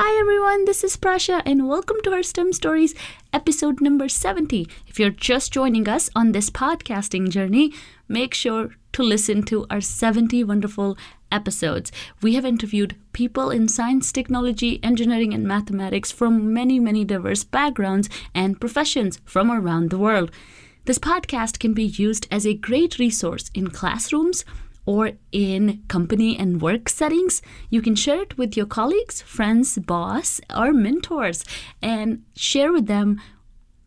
Hi everyone, this is Prasha and welcome to our STEM Stories episode number 70. If you're just joining us on this podcasting journey, make sure to listen to our 70 wonderful episodes. We have interviewed people in science, technology, engineering, and mathematics from many diverse backgrounds and professions from around the world. This podcast can be used as a great resource in classrooms or in company and work settings. You can share it with your colleagues, friends, boss, or mentors, and share with them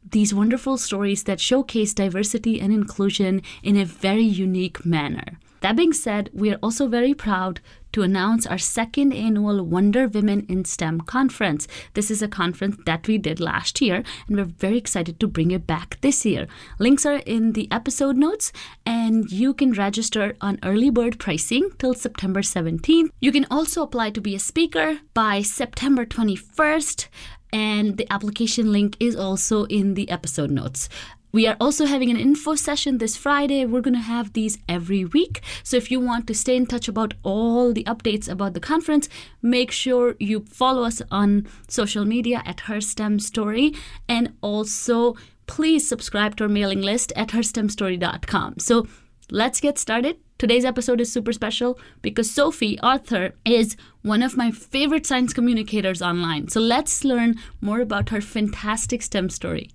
these wonderful stories that showcase diversity and inclusion in a very unique manner. That being said, we are also very proud to announce our second annual Wonder Women in STEM conference. This is a conference that we did last year, and we're very excited to bring it back this year. Links are in the episode notes, and you can register on early bird pricing till September 17th. You can also apply to be a speaker by September 21st, and the application link is also in the episode notes. We are also having an info session this Friday. We're going to have these every week. So if you want to stay in touch about all the updates about the conference, make sure you follow us on social media at Her STEM Story. And also, please subscribe to our mailing list at herstemstory.com. So let's get started. Today's episode is super special because Sophie Arthur is one of my favorite science communicators online. So let's learn more about her fantastic STEM story.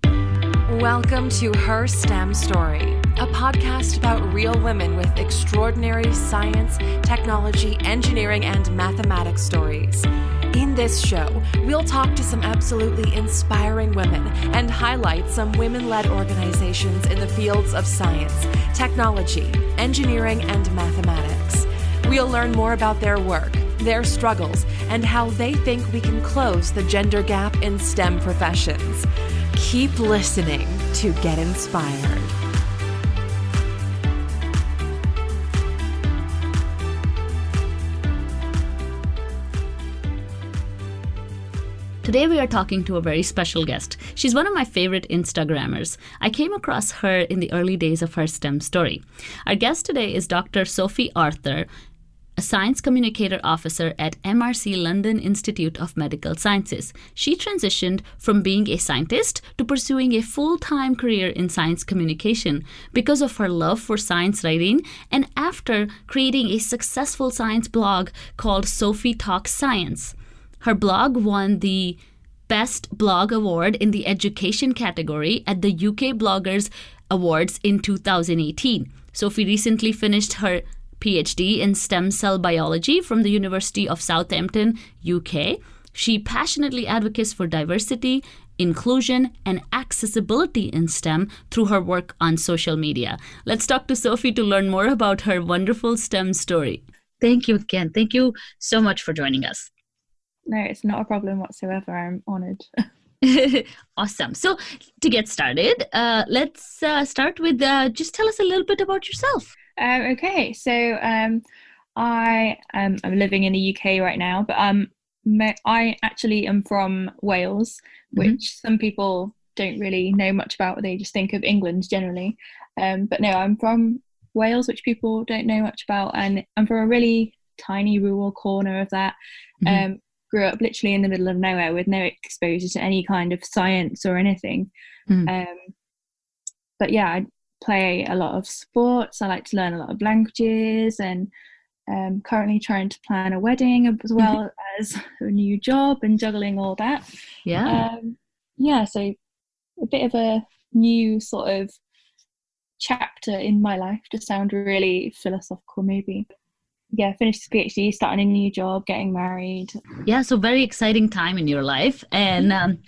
Welcome to Her STEM Story, a podcast about real women with extraordinary science, technology, engineering, and mathematics stories. In this show, we'll talk to some absolutely inspiring women and highlight some women-led organizations in the fields of science, technology, engineering, and mathematics. We'll learn more about their work, their struggles, and how they think we can close the gender gap in STEM professions. Keep listening to get inspired. Today we are talking to a very special guest. She's one of my favorite Instagrammers. I came across her in the early days of Her STEM Story. Our guest today is Dr. Sophie Arthur, a science communicator officer at MRC London Institute of Medical Sciences. She transitioned from being a scientist to pursuing a full-time career in science communication because of her love for science writing and after creating a successful science blog called Sophie Talks Science. Her blog won the Best Blog Award in the Education category at the UK Bloggers Awards in 2018. Sophie recently finished her Ph.D. in stem cell biology from the University of Southampton, UK. She passionately advocates for diversity, inclusion, and accessibility in STEM through her work on social media. Let's talk to Sophie to learn more about her wonderful STEM story. Thank you again. Thank you so much for joining us. No, it's not a problem whatsoever. I'm honored. Awesome. So to get started, let's start with just tell us a little bit about yourself. Okay, so I'm living in the UK right now, but I actually am from Wales, which some people don't really know much about. They just think of England generally. But no, I'm from Wales, which people don't know much about, and I'm from a really tiny rural corner of that. Grew up literally in the middle of nowhere with no exposure to any kind of science or anything. But yeah, I play a lot of sports. I like to learn a lot of languages, and currently trying to plan a wedding as well as a new job and juggling all that. So a bit of a new sort of chapter in my life, to sound really philosophical maybe. Yeah, finished the PhD, starting a new job, getting married. Yeah, so very exciting time in your life. And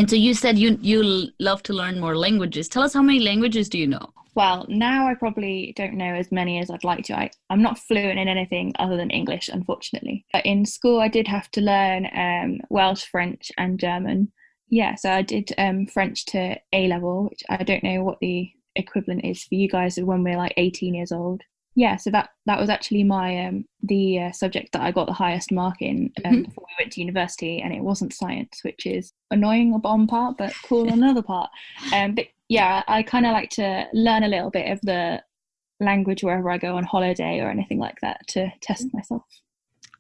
so you said you love to learn more languages. Tell us, how many languages do you know? Well, now I probably don't know as many as I'd like to. I'm not fluent in anything other than English, unfortunately. But in school, I did have to learn Welsh, French, and German. Yeah, so I did French to A-level, which I don't know what the equivalent is for you guys when we're like 18 years old. Yeah, so that was actually my the subject that I got the highest mark in before we went to university, and it wasn't science, which is annoying on one part but cool on another part. But yeah, I kind of like to learn a little bit of the language wherever I go on holiday or anything like that to test myself.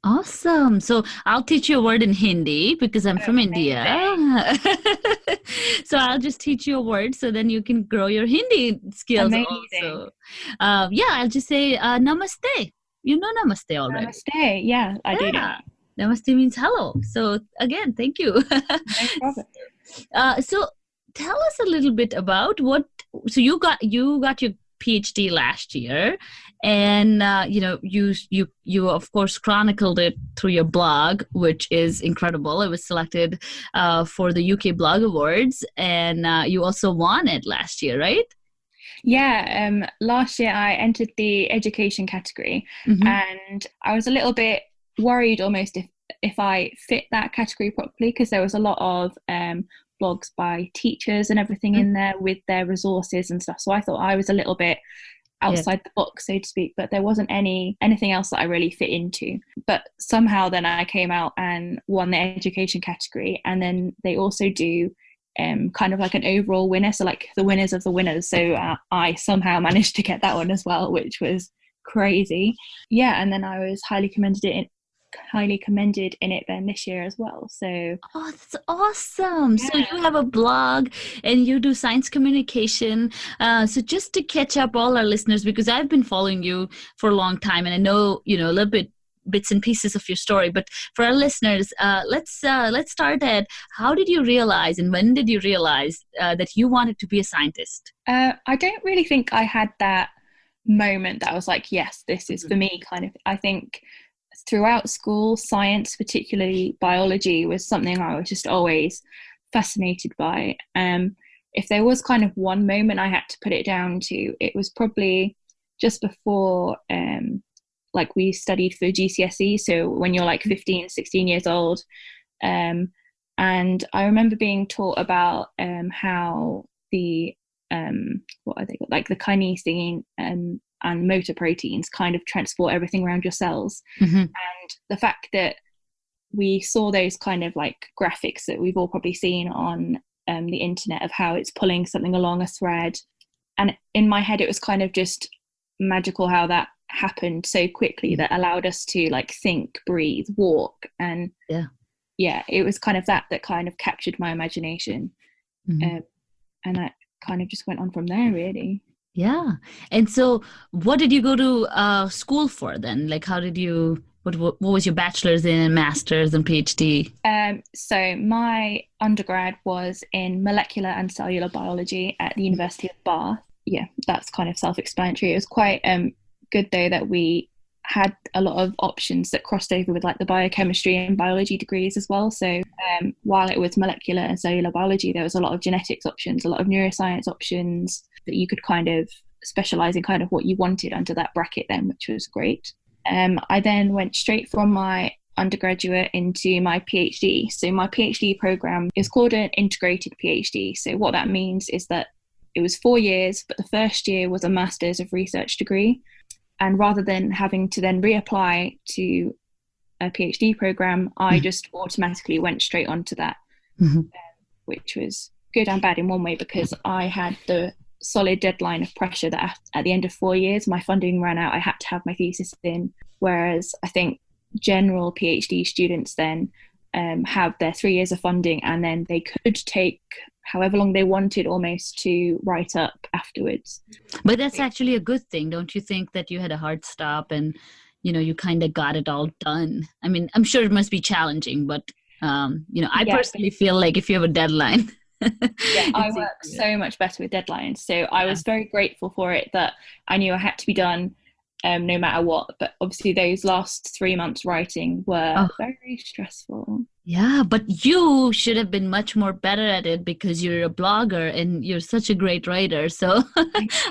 Awesome. So I'll teach you a word in Hindi because I'm from India. So I'll just teach you a word so then you can grow your Hindi skills also. I'll just say namaste. You know namaste already. Namaste. Yeah, I do know. Namaste means hello. So again, thank you. No problem. So tell us a little bit about so you got your PhD last year, and you of course chronicled it through your blog, which is incredible. It was selected for the UK Blog Awards, and you also won it last year, right? Yeah, last year I entered the education category, and I was a little bit worried almost if I fit that category properly, because there was a lot of blogs by teachers and everything in there with their resources and stuff. So I thought I was a little bit outside the box, so to speak, but there wasn't anything else that I really fit into. But somehow then I came out and won the education category, and then they also do kind of like an overall winner, so like the winners of the winners. So I somehow managed to get that one as well, which was crazy. Yeah, and then I was highly commended in it then this year as well. So that's awesome. Yeah. So you have a blog and you do science communication. So just to catch up all our listeners, because I've been following you for a long time and I know a little bits and pieces of your story, but for our listeners, let's start at how did you realize and when did you realize that you wanted to be a scientist? I don't really think I had that moment that I was like, yes, this is for me kind of. I think throughout school, science, particularly biology, was something I was just always fascinated by. If there was kind of one moment I had to put it down to, it was probably just before like we studied for GCSE, so when you're like 15, 16 years old. And I remember being taught about how the what are they called? Like the kinesin and motor proteins kind of transport everything around your cells. And the fact that we saw those kind of like graphics that we've all probably seen on the internet of how it's pulling something along a thread, and in my head it was kind of just magical how that happened so quickly that allowed us to like think, breathe, walk, and it was kind of that kind of captured my imagination. And I kind of just went on from there, really. Yeah. And so what did you go to school for then? Like how did you, what was your bachelor's in, master's and PhD? So my undergrad was in molecular and cellular biology at the University of Bath. Yeah, that's kind of self-explanatory. It was quite good though that we had a lot of options that crossed over with like the biochemistry and biology degrees as well. So while it was molecular and cellular biology, there was a lot of genetics options, a lot of neuroscience options that you could kind of specialize in kind of what you wanted under that bracket then, which was great. I then went straight from my undergraduate into my PhD. So my PhD program is called an integrated PhD. So what that means is that it was 4 years, but the first year was a master's of research degree. And rather than having to then reapply to a PhD program, I just automatically went straight onto that, which was good and bad in one way, because I had the solid deadline of pressure that at the end of 4 years, my funding ran out. I had to have my thesis in, whereas I think general PhD students then have their 3 years of funding, and then they could take however long they wanted almost to write up afterwards. But that's actually a good thing, don't you think, that you had a hard stop and you kind of got it all done? I mean, I'm sure it must be challenging, but I personally feel like if you have a deadline. I work so much better with deadlines, so I was very grateful for it, that I knew I had to be done no matter what. But obviously those last 3 months writing were very stressful. Yeah, but you should have been much more better at it because you're a blogger and you're such a great writer. So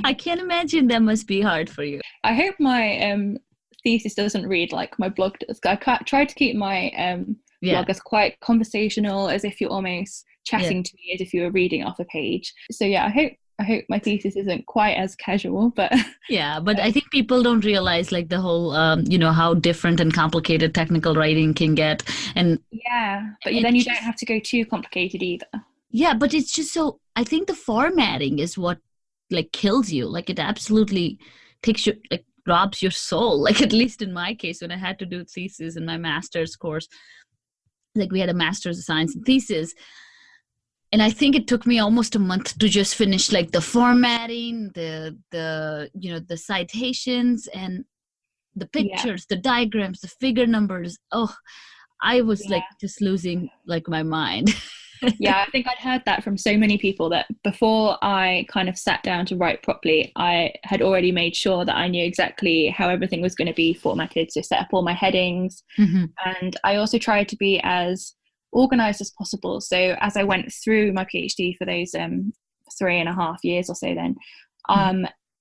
I can't imagine that must be hard for you. I hope my thesis doesn't read like my blog does. I tried to keep my blog as quite conversational, as if you're almost chatting to me as if you were reading off a page. So I hope my thesis isn't quite as casual, but but I think people don't realize like the whole how different and complicated technical writing can get. And but then you don't have to go too complicated either. But it's just so, I think the formatting is what like kills you. Like it absolutely takes you, like robs your soul. Like, at least in my case, when I had to do thesis in my master's course, like we had a master's of science and thesis. And I think it took me almost a month to just finish like the formatting, the citations and the pictures, the diagrams, the figure numbers. Oh, I was like just losing like my mind. Yeah, I think I'd heard that from so many people that before I kind of sat down to write properly, I had already made sure that I knew exactly how everything was going to be formatted. So set up all my headings. And I also tried to be as organized as possible. So as I went through my PhD for those 3.5 years or so then,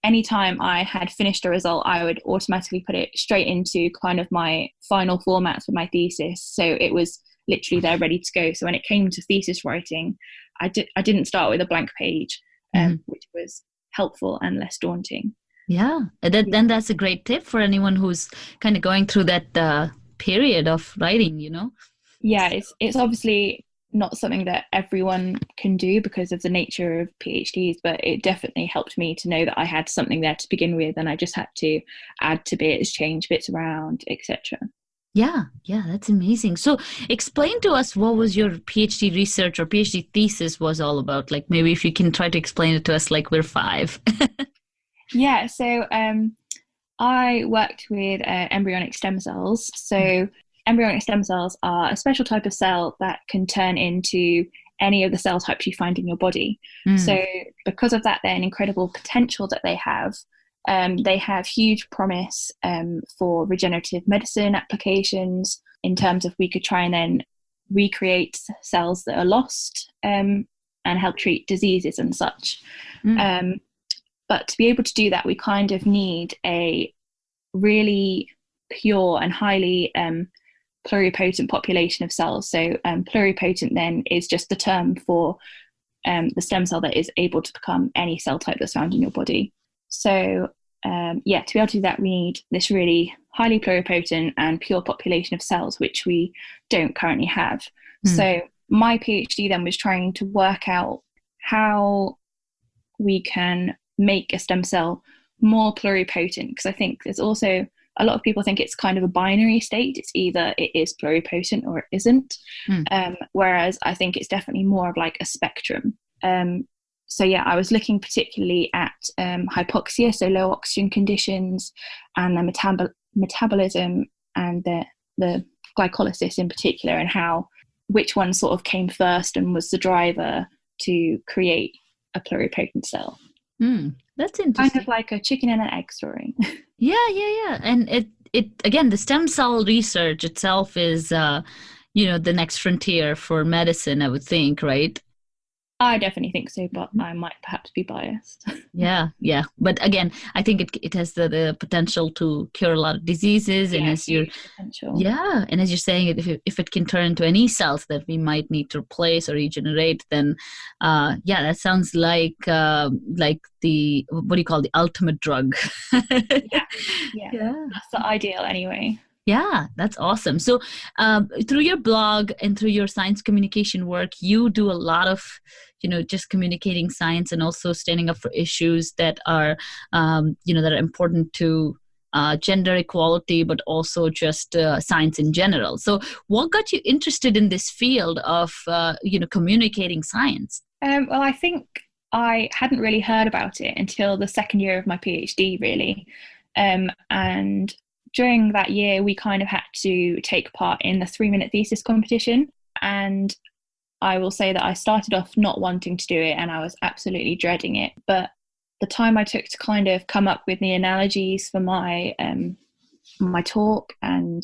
anytime I had finished a result, I would automatically put it straight into kind of my final formats for my thesis. So it was literally there ready to go. So when it came to thesis writing, I didn't start with a blank page, which was helpful and less daunting. Yeah, then that's a great tip for anyone who's kind of going through that period of writing, you know? Yeah, it's obviously not something that everyone can do because of the nature of PhDs, but it definitely helped me to know that I had something there to begin with, and I just had to add to bits, change bits around, etc. Yeah, that's amazing. So explain to us what was your PhD research or PhD thesis was all about. Like, maybe if you can try to explain it to us like we're 5. Yeah, so I worked with embryonic stem cells. So embryonic stem cells are a special type of cell that can turn into any of the cell types you find in your body. So because of that, then incredible potential that they have huge promise for regenerative medicine applications, in terms of we could try and then recreate cells that are lost and help treat diseases and such. But to be able to do that, we kind of need a really pure and highly pluripotent population of cells. So pluripotent then is just the term for the stem cell that is able to become any cell type that's found in your body. So to be able to do that, we need this really highly pluripotent and pure population of cells, which we don't currently have. So my PhD then was trying to work out how we can make a stem cell more pluripotent, because I think there's also a lot of people think it's kind of a binary state. It's either it is pluripotent or it isn't. Whereas I think it's definitely more of like a spectrum. So yeah, I was looking particularly at hypoxia, so low oxygen conditions, and the metabolism and the glycolysis in particular, and which one sort of came first and was the driver to create a pluripotent cell. That's interesting. Kind of like a chicken and an egg story. Yeah. And it again, the stem cell research itself is, the next frontier for medicine, I would think, right? I definitely think so, but I might perhaps be biased. Yeah. But again, I think it has the potential to cure a lot of diseases, and as you're saying, if it can turn into any cells that we might need to replace or regenerate, then that sounds like the what do you call the ultimate drug? Yeah. That's the ideal anyway. Yeah, that's awesome. So through your blog and through your science communication work, you do a lot of, just communicating science and also standing up for issues that are, that are important to gender equality, but also just science in general. So what got you interested in this field of, communicating science? Well, I think I hadn't really heard about it until the second year of my PhD, really. And during that year, we kind of had to take part in the 3-minute thesis competition. And I will say that I started off not wanting to do it, and I was absolutely dreading it. But the time I took to kind of come up with the analogies for my my talk and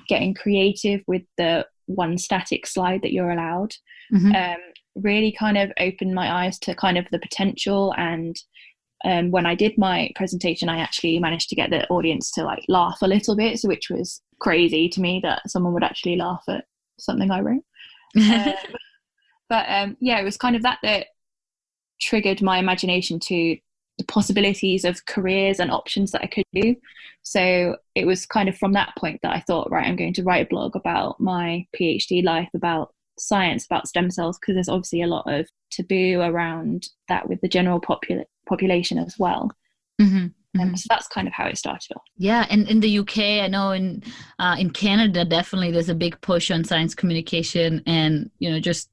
getting creative with the one static slide that you're allowed, really kind of opened my eyes to kind of the potential. And when I did my presentation, I actually managed to get the audience to like laugh a little bit, which was crazy to me that someone would actually laugh at something I wrote. But it was kind of that triggered my imagination to the possibilities of careers and options that I could do. So it was kind of from that point that I thought, right, I'm going to write a blog about my PhD life, about science, about stem cells, because there's obviously a lot of taboo around that with the general population as well. So that's kind of how it started off. Yeah, and in the UK, I know in Canada, definitely there's a big push on science communication, and just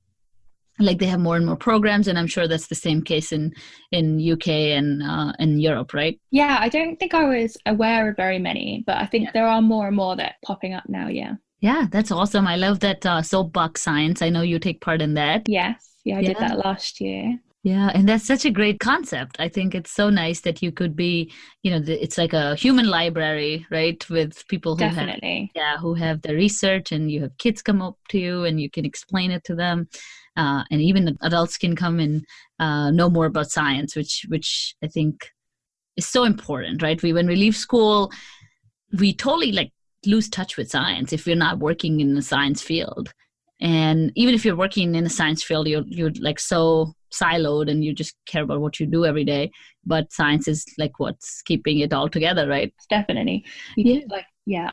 like they have more and more programs, and I'm sure that's the same case in UK and in Europe, right? Yeah, I don't think I was aware of very many, but I think there are more and more that are popping up now. Yeah, that's awesome. I love that soapbox science. I know you take part in that. Yes, I did that last year. Yeah, and that's such a great concept. I think it's so nice that you could be, it's like a human library, right? With people who who have the research, and you have kids come up to you and you can explain it to them. And even adults can come and know more about science, which I think is so important, right? When we leave school, we totally lose touch with science if you're not working in the science field. And even if you're working in a science field, you're so siloed and you just care about what you do every day. But science is what's keeping it all together, right? Definitely.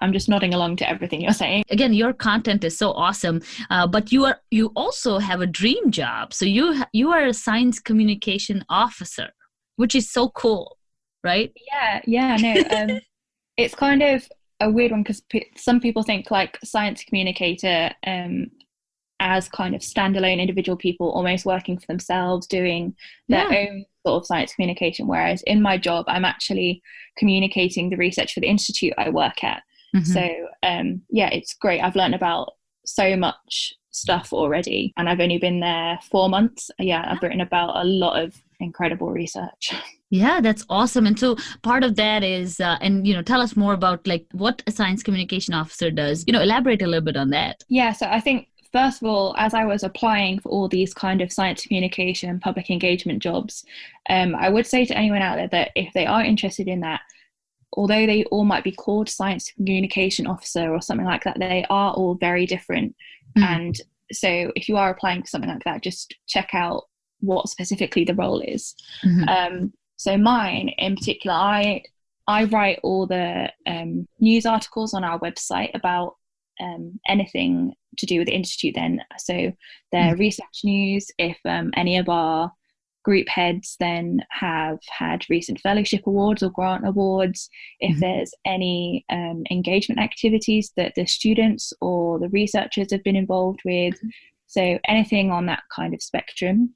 I'm just nodding along to everything you're saying. Again, your content is so awesome, but you also have a dream job. So you are a science communication officer, which is so cool, right? No, it's kind of a weird one because some people think science communicator as kind of standalone individual people almost working for themselves, doing their own sort of science communication, whereas in my job I'm actually communicating the research for the institute I work at. So it's great. I've learned about so much stuff already, and I've only been there 4 months. I've written about a lot of incredible research. Yeah, that's awesome. And so part of that is, tell us more about what a science communication officer does. Elaborate a little bit on that. Yeah, so I think first of all, as I was applying for all these kind of science communication and public engagement jobs, I would say to anyone out there that if they are interested in that, although they all might be called science communication officer or something like that, they are all very different. And so if you are applying for something like that, just check out what specifically the role is. So mine in particular, I write all the news articles on our website about anything to do with the institute then. So their research news, if any of our group heads then have had recent fellowship awards or grant awards, if there's any engagement activities that the students or the researchers have been involved with, so anything on that kind of spectrum.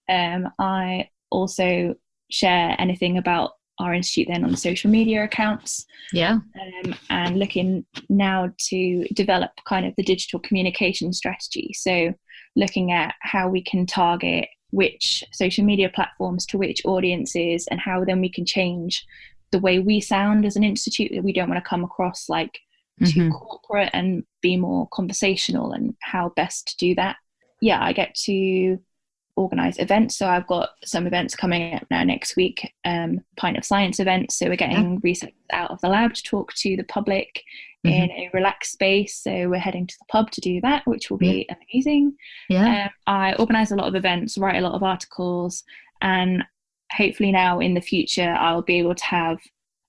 I also share anything about our institute then on the social media accounts, and looking now to develop kind of the digital communication strategy, so looking at how we can target which social media platforms to which audiences, and how then we can change the way we sound as an institute, that we don't want to come across too corporate and be more conversational, and how best to do that. I get to organise events, so I've got some events coming up now next week, Pint of Science events, so we're getting research out of the lab to talk to the public in a relaxed space, so we're heading to the pub to do that, which will be amazing. I organise a lot of events, write a lot of articles, and hopefully now in the future I'll be able to have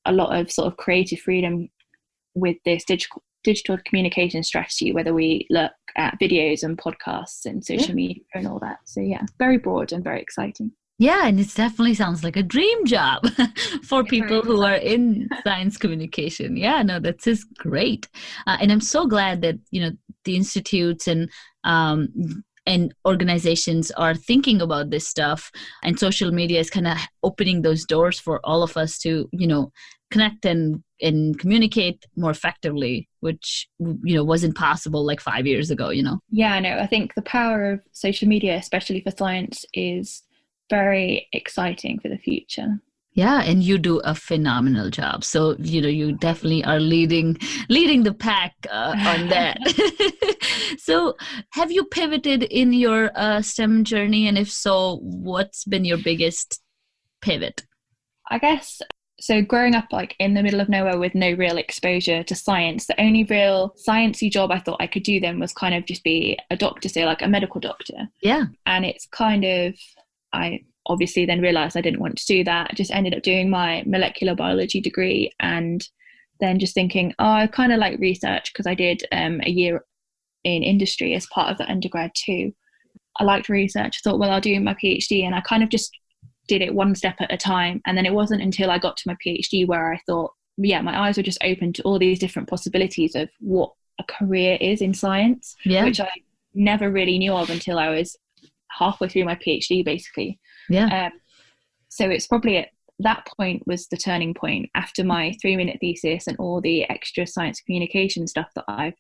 a lot of sort of creative freedom with this digital communication strategy, whether we look at videos and podcasts and social media and all that. So very broad and very exciting. Yeah, and it definitely sounds like a dream job for people who are in science communication. Yeah, no, that's just great. And I'm so glad that, the institutes and organizations are thinking about this stuff, and social media is kind of opening those doors for all of us to, connect and communicate more effectively, which, wasn't possible 5 years ago, Yeah, no, I think the power of social media, especially for science, is very exciting for the future. Yeah, and you do a phenomenal job. So, you definitely are leading the pack on that. So have you pivoted in your STEM journey? And if so, what's been your biggest pivot? I guess, so growing up in the middle of nowhere with no real exposure to science, the only real sciencey job I thought I could do then was kind of just be a doctor, say a medical doctor. Yeah. And it's kind of, I obviously then realised I didn't want to do that. I just ended up doing my molecular biology degree, and then just thinking, I kind of like research, because I did a year in industry as part of the undergrad too. I liked research. I thought, well, I'll do my Ph.D. And I kind of just did it one step at a time. And then it wasn't until I got to my PhD where I thought, yeah, my eyes were just open to all these different possibilities of what a career is in science, which I never really knew of until I was halfway through my PhD, basically. So it's probably at that point was the turning point after my 3-minute thesis and all the extra science communication stuff that I've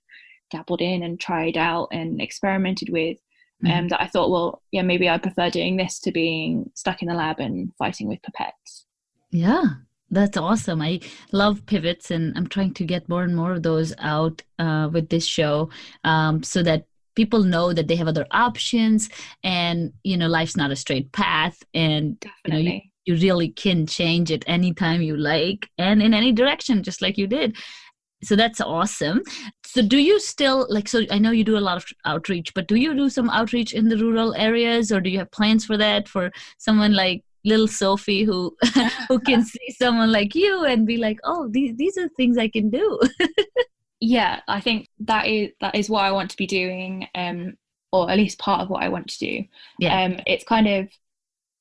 dabbled in and tried out and experimented with. That I thought, well, yeah, maybe I prefer doing this to being stuck in the lab and fighting with pipettes. Yeah, that's awesome. I love pivots, and I'm trying to get more and more of those out with this show, so that people know that they have other options, and life's not a straight path, and you really can change it anytime you like and in any direction, just like you did. So that's awesome. So do you still so I know you do a lot of outreach, but do you do some outreach in the rural areas, or do you have plans for that, for someone like little Sophie who can see someone like you and be like, oh, these are things I can do? Yeah, I think that is what I want to be doing, or at least part of what I want to do. It's kind of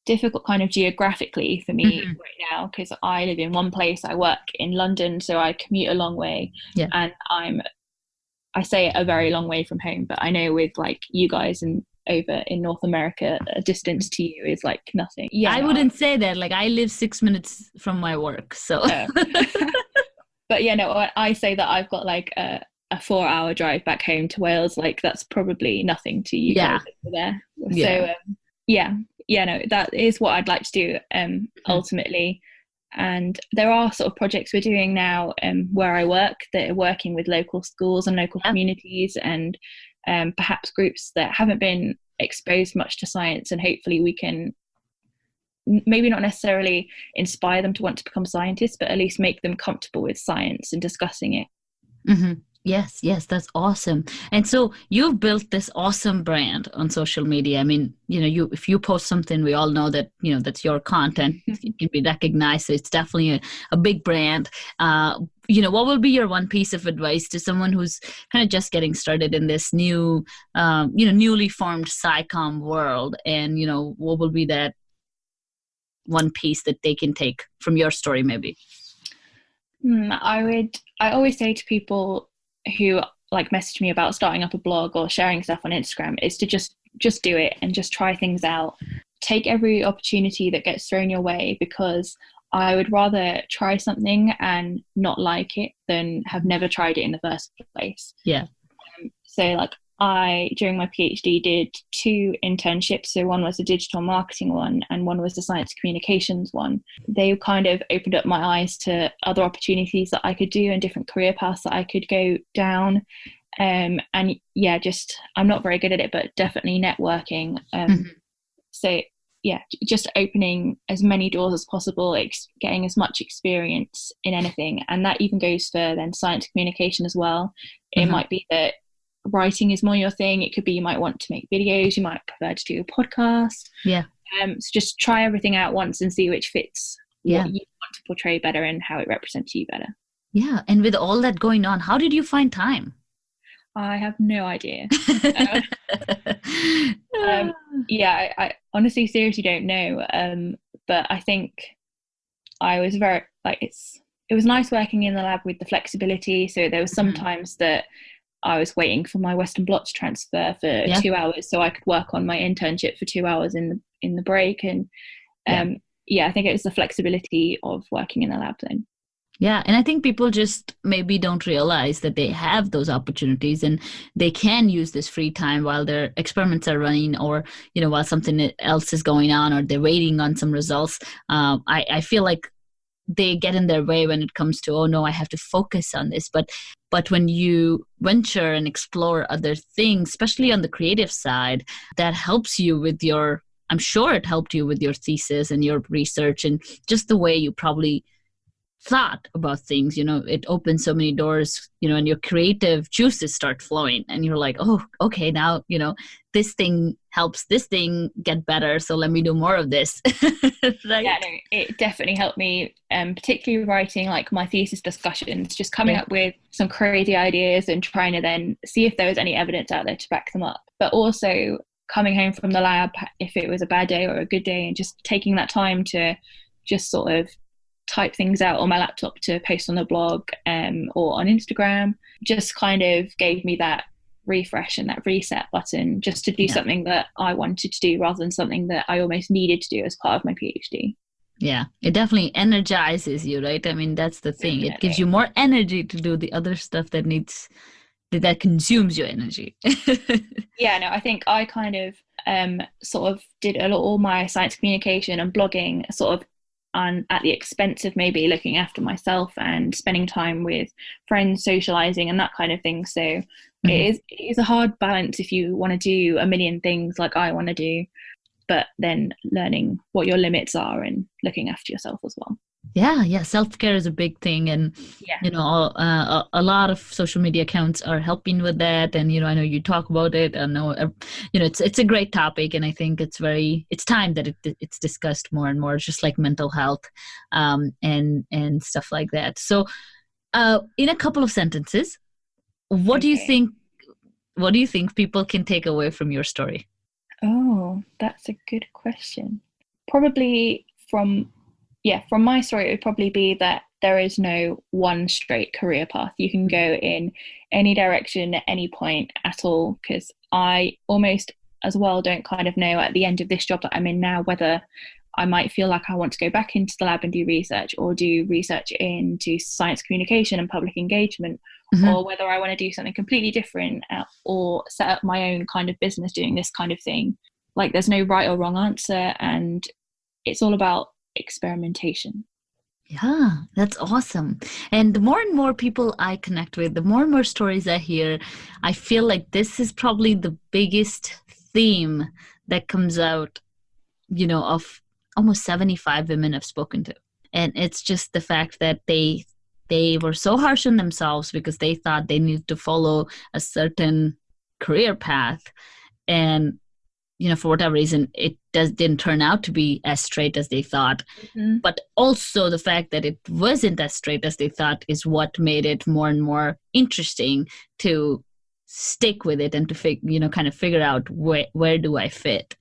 difficult kind of geographically for me right now, because I live in one place, I work in London, so I commute a long way, and I say a very long way from home, but I know with like you guys and over in North America, a distance to you is like nothing. I wouldn't say that. Like, I live 6 minutes from my work, so but I say that I've got like a 4-hour drive back home to Wales. Like, that's probably nothing to you guys over there. So that is what I'd like to do ultimately. And there are sort of projects we're doing now where I work that are working with local schools and local communities, and perhaps groups that haven't been exposed much to science, and hopefully we can maybe not necessarily inspire them to want to become scientists, but at least make them comfortable with science and discussing it. Yes, that's awesome. And so you've built this awesome brand on social media. I mean, if you post something, we all know that, that's your content. It can be recognized. So it's definitely a big brand. What will be your one piece of advice to someone who's kind of just getting started in this new, newly formed SciComm world? And, what will be that one piece that they can take from your story, maybe? I always say to people who like message me about starting up a blog or sharing stuff on Instagram is to just do it and just try things out. Take every opportunity that gets thrown your way, because I would rather try something and not like it than have never tried it in the first place. So like, I, during my PhD, did 2 internships. So one was a digital marketing one and one was the science communications one. They kind of opened up my eyes to other opportunities that I could do and different career paths that I could go down. I'm not very good at it, but definitely networking. So just opening as many doors as possible, getting as much experience in anything. And that even goes for then science communication as well. It might be that writing is more your thing. It could be you might want to make videos, you might prefer to do a podcast. So just try everything out once and see which fits what you want to portray better and how it represents you better. And with all that going on, how did you find time? I have no idea. I honestly seriously don't know, but I think I was very it was nice working in the lab with the flexibility. So there was sometimes that I was waiting for my Western blot to transfer for 2 hours so I could work on my internship for 2 hours in the break. And I think it was the flexibility of working in the lab then. Yeah, and I think people just maybe don't realize that they have those opportunities and they can use this free time while their experiments are running, or, while something else is going on, or they're waiting on some results. I feel like they get in their way when it comes to, oh no, I have to focus on this. But when you venture and explore other things, especially on the creative side, that helps you with I'm sure it helped you with your thesis and your research and just the way you probably thought about things. It opens so many doors, and your creative juices start flowing and you're like, oh, okay, now, this thing helps this thing get better, so let me do more of this. Right? Yeah, no, it definitely helped me, particularly writing like my thesis discussions, just coming up with some crazy ideas and trying to then see if there was any evidence out there to back them up. But also coming home from the lab, if it was a bad day or a good day, and just taking that time to just sort of type things out on my laptop to post on the blog or on Instagram, just kind of gave me that refresh and that reset button just to do something that I wanted to do rather than something that I almost needed to do as part of my PhD. Yeah, it definitely energizes you, right? I mean, that's the thing. Definitely. It gives you more energy to do the other stuff that consumes your energy. Yeah, no, I think I kind of sort of did all my science communication and blogging sort of at the expense of maybe looking after myself and spending time with friends, socializing and that kind of thing. So it is a hard balance if you want to do a million things like I want to do, but then learning what your limits are and looking after yourself as well. Yeah. Self-care is a big thing. And, a lot of social media accounts are helping with that. And, I know you talk about it. I know, it's a great topic. And I think it's time that it's discussed more and more, just like mental health and stuff like that. So in a couple of sentences, what do you think people can take away from your story? Oh, that's a good question. Probably from my story, it would probably be that there is no one straight career path. You can go in any direction at any point at all, because I almost as well don't kind of know at the end of this job that I'm in now whether I might feel like I want to go back into the lab and do research or do research into science communication and public engagement, or whether I want to do something completely different or set up my own kind of business doing this kind of thing. Like there's no right or wrong answer, and it's all about experimentation. Yeah, that's awesome. And the more and more people I connect with, the more and more stories I hear, I feel like this is probably the biggest theme that comes out, of almost 75 women I've spoken to. And it's just the fact that they were so harsh on themselves because they thought they needed to follow a certain career path. And for whatever reason, it didn't turn out to be as straight as they thought. But also the fact that it wasn't as straight as they thought is what made it more and more interesting to stick with it and to kind of figure out where do I fit.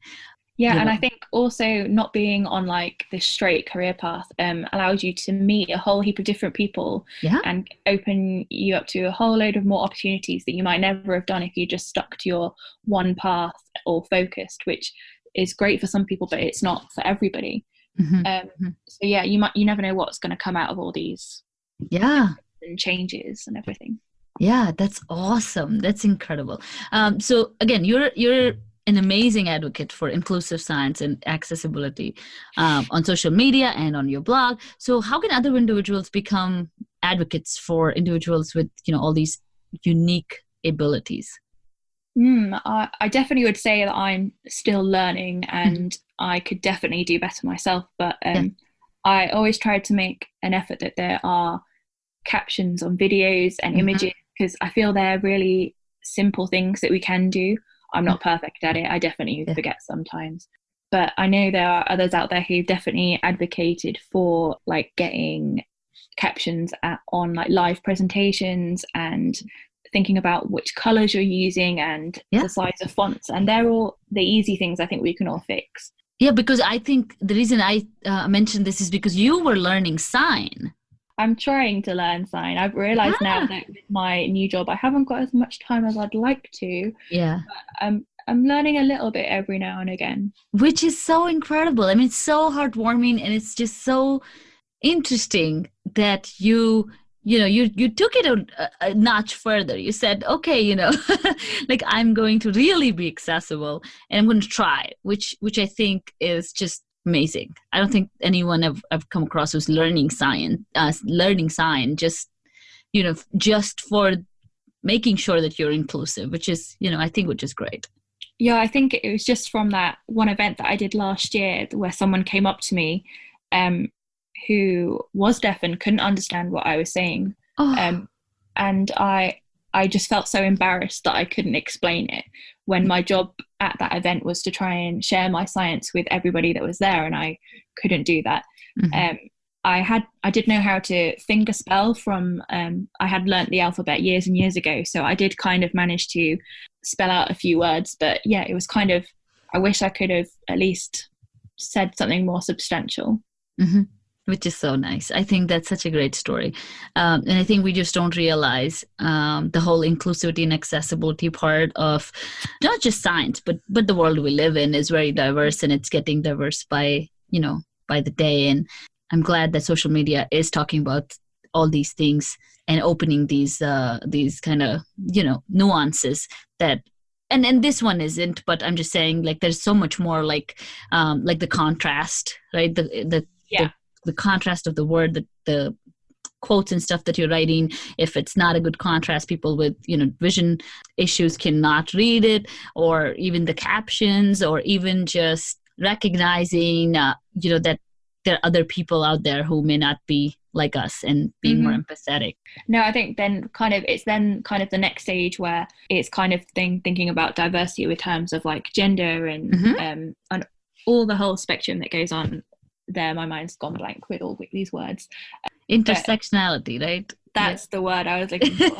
Yeah, and I think also not being on like this straight career path allows you to meet a whole heap of different people and open you up to a whole load of more opportunities that you might never have done if you just stuck to your one path or focused, which is great for some people, but it's not for everybody. So yeah, you never know what's going to come out of all these and changes and everything. Yeah, that's awesome. That's incredible. So again, you're an amazing advocate for inclusive science and accessibility on social media and on your blog. So how can other individuals become advocates for individuals with, all these unique abilities? I definitely would say that I'm still learning and I could definitely do better myself. But I always try to make an effort that there are captions on videos and images, because I feel they're really simple things that we can do. I'm not perfect at it. I definitely forget sometimes. But I know there are others out there who definitely advocated for like getting captions on like live presentations and thinking about which colors you're using and the size of fonts. And they're all the easy things I think we can all fix. Yeah, because I think the reason I mentioned this is because you were learning sign. I'm trying to learn sign. I've realized now that with my new job, I haven't got as much time as I'd like to. Yeah. But I'm learning a little bit every now and again. Which is so incredible. I mean, it's so heartwarming and it's just so interesting that you took it a notch further. You said, okay, like I'm going to really be accessible and I'm going to try, which I think is just amazing. I don't think anyone I've come across who's learning sign just for making sure that you're inclusive, which is, which is great. Yeah, I think it was just from that one event that I did last year where someone came up to me who was deaf and couldn't understand what I was saying. And I just felt so embarrassed that I couldn't explain it when my job at that event was to try and share my science with everybody that was there, and I couldn't do that. I did know how to finger spell from, I had learnt the alphabet years and years ago, so I did kind of manage to spell out a few words, but yeah, it was kind of I wish I could have at least said something more substantial. Mm-hmm. Which is so nice. I think that's such a great story. And I think we just don't realize the whole inclusivity and accessibility part of not just science, but the world we live in is very diverse, and it's getting diverse by the day. And I'm glad that social media is talking about all these things and opening these kind of, nuances that, and this one isn't, but I'm just saying, like, there's so much more, like the contrast, right? The contrast of the word, the quotes and stuff that you're writing. If it's not a good contrast, people with, vision issues cannot read it, or even the captions, or even just recognizing, that there are other people out there who may not be like us, and being more empathetic. No, I think it's the next stage where it's kind of thinking about diversity with terms of like gender and all the whole spectrum that goes on there. My mind's gone blank with all these words. Intersectionality, right? That's the word I was looking for.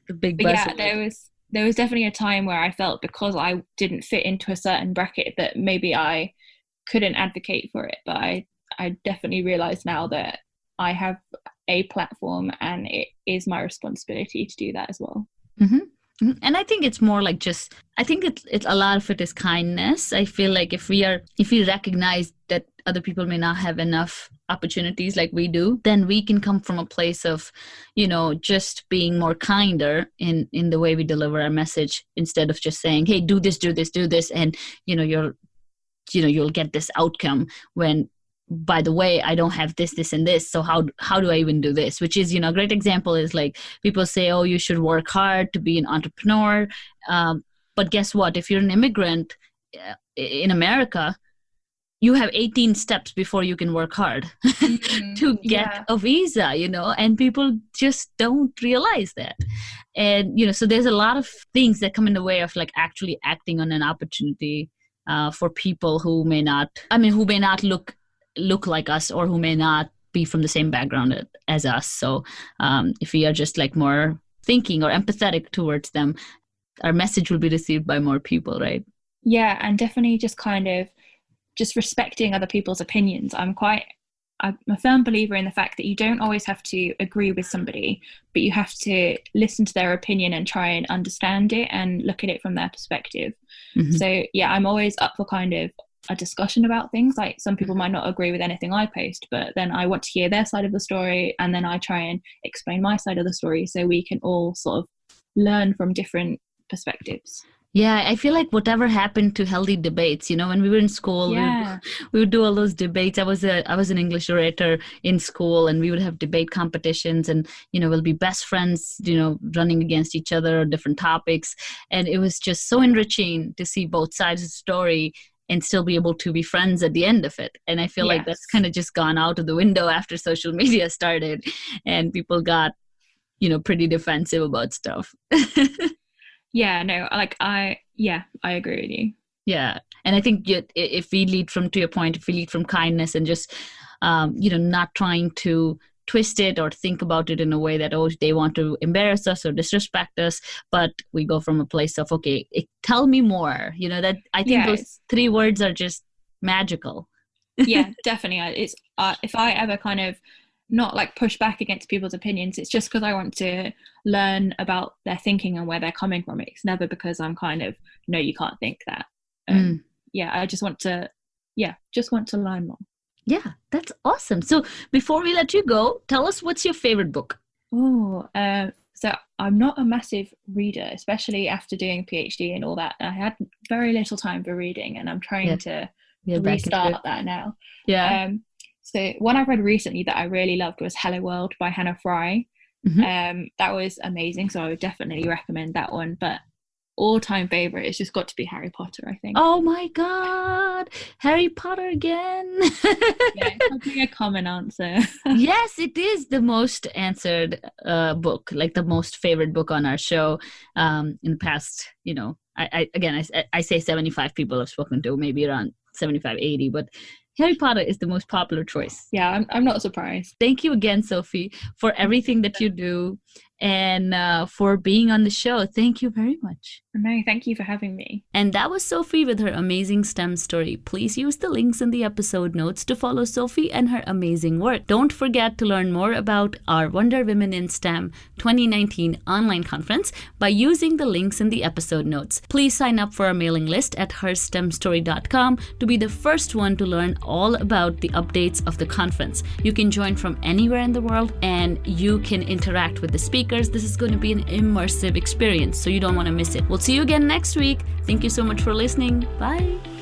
The big buzzword. There was definitely a time where I felt, because I didn't fit into a certain bracket, that maybe I couldn't advocate for it. But I definitely realize now that I have a platform, and it is my responsibility to do that as well. And I think it's more like I think it's a lot of it is kindness. I feel like if we recognize that other people may not have enough opportunities like we do, then we can come from a place of, just being more kinder in the way we deliver our message, instead of just saying, hey, do this, and, you'll get this outcome, when, by the way, I don't have this, and this. So how do I even do this? Which is, a great example is like people say, oh, you should work hard to be an entrepreneur. But guess what? If you're an immigrant in America, you have 18 steps before you can work hard to get a visa, and people just don't realize that. And, so there's a lot of things that come in the way of like actually acting on an opportunity for people who may not look like us, or who may not be from the same background as us. So if we are just like more thinking or empathetic towards them, our message will be received by more people, right? Yeah, and definitely just kind of just respecting other people's opinions. I'm a firm believer in the fact that you don't always have to agree with somebody, but you have to listen to their opinion and try and understand it and look at it from their perspective. So yeah, I'm always up for kind of a discussion about things. Like, some people might not agree with anything I post, but then I want to hear their side of the story, and then I try and explain my side of the story, so we can all sort of learn from different perspectives. Yeah, I feel like whatever happened to healthy debates, when we were in school, we would do all those debates. I was an English orator in school, and we would have debate competitions, and, we'll be best friends, running against each other on different topics. And it was just so enriching to see both sides of the story and still be able to be friends at the end of it. And I feel like that's kind of just gone out of the window after social media started, and people got, pretty defensive about stuff. Yeah, no, like I agree with you. Yeah. And I think if we lead from kindness and just, not trying to twist it or think about it in a way that, oh, they want to embarrass us or disrespect us, but we go from a place of, okay, tell me more, that I think those 3 words are just magical. Yeah, definitely. It's if I ever kind of not like push back against people's opinions, it's just because I want to learn about their thinking and where they're coming from. It's never because I'm kind of, no, you can't think that. I just want to learn more. Yeah, that's awesome. So before we let you go, tell us, what's your favorite book? So I'm not a massive reader, especially after doing a Ph.D. and all that. I had very little time for reading, and I'm trying to restart that now. Yeah. So one I've read recently that I really loved was Hello World by Hannah Fry. That was amazing, so I would definitely recommend that one. But all-time favorite, it's just got to be Harry Potter, I think. Oh my god, Harry Potter again. Yeah, it's probably a common answer. Yes, it is the most answered book, like the most favorite book on our show in the past. I say 75 people I've spoken to, maybe around 75, 80, but Harry Potter is the most popular choice. Yeah, I'm not surprised. Thank you again, Sophie, for everything that you do. and for being on the show. Thank you very much. No, thank you for having me. And that was Sophie with her amazing STEM story. Please use the links in the episode notes to follow Sophie and her amazing work. Don't forget to learn more about our Wonder Women in STEM 2019 online conference by using the links in the episode notes. Please sign up for our mailing list at herstemstory.com to be the first one to learn all about the updates of the conference. You can join from anywhere in the world and you can interact with the speakers. This is going to be an immersive experience, so you don't want to miss it. We'll see you again next week. Thank you so much for listening. Bye.